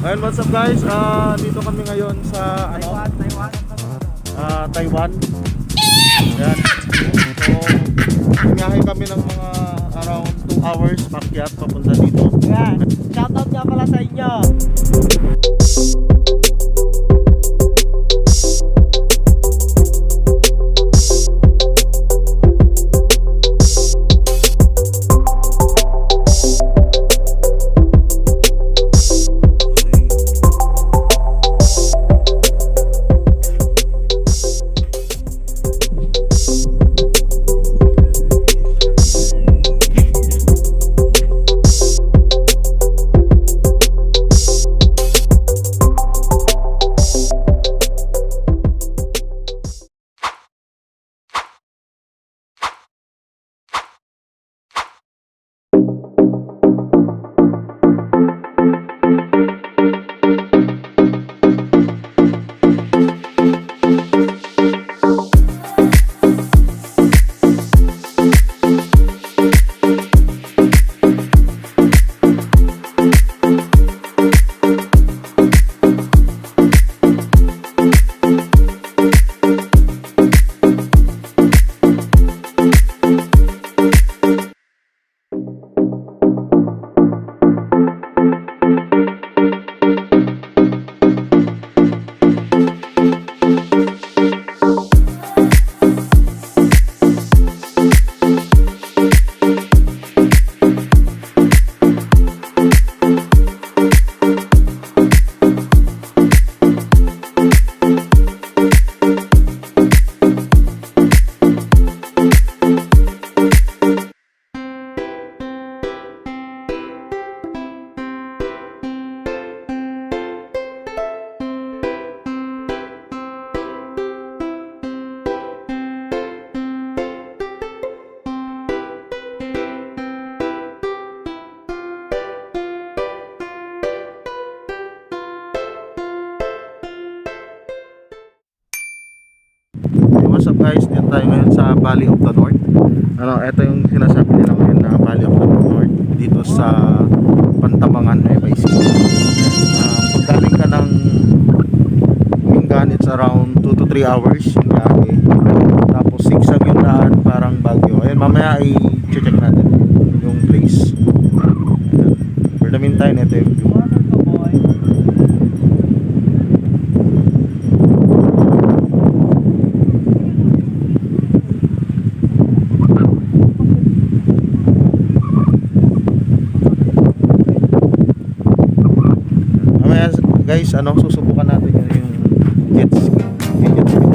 Ayun, what's up guys? Dito kami ngayon sa Taiwan. Yan. So, bumiyahe kami ng mga around 2 hours pakyat papunta dito. Yan. Shoutout nga pala sa inyo. What's up guys? Dito tayo ngayon sa Valley of the North. Ito yung sinasabi nila ngayon na Valley of the North dito sa Pantabangan, Nueva Ecija. Kung galing ka ng Mingan, it's around 2 to 3 hours yung biyahe. Tapos 6 ang yung daan, parang Baguio. Ayun, mamaya i-check natin yung place. Ayan. For the meantime, ito yung view. Guys, susubukan natin yung jet ski. Yung jet ski.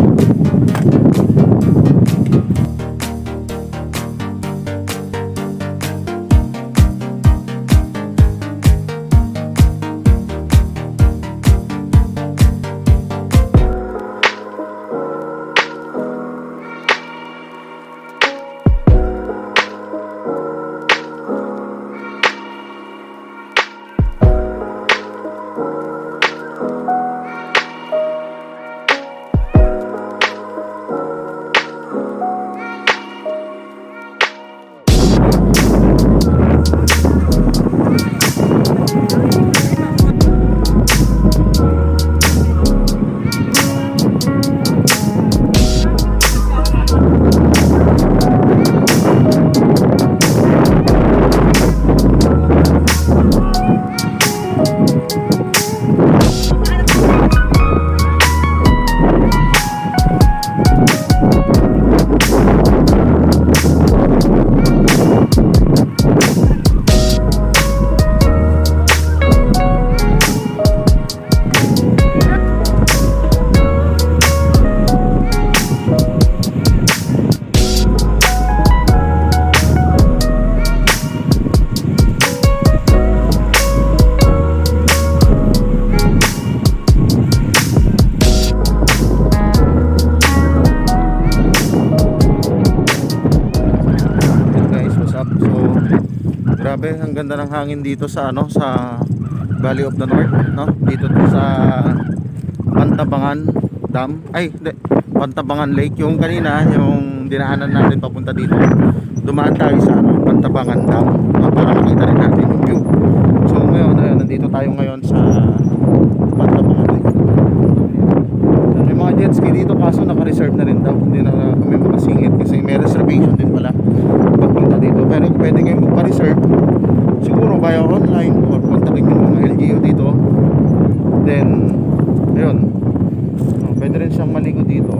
Grabe, ang ganda ng hangin dito sa sa Valley of the North, no? Dito sa Pantabangan Dam. Ay, hindi, Pantabangan Lake. Yung kanina, yung dinaanan natin papunta dito. Dumaan tayo sa Pantabangan Dam, para makita rin natin yung view. So ngayon, nandito tayo ngayon sa reserve na rin daw. Hindi na kami makasingit kasi may reservation din pala pagpunta dito. Pero pwede kayong magpa-reserve. Siguro kaya online or kontakin yung mga LGU dito. Then, ayun. Pwede rin siyang maligo dito.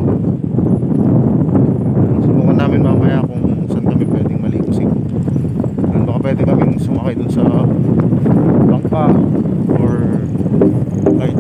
Subukan namin mamaya kung saan kami pwedeng maligo siguro. Baka pwede kaming sumakay dun sa bangka or kahit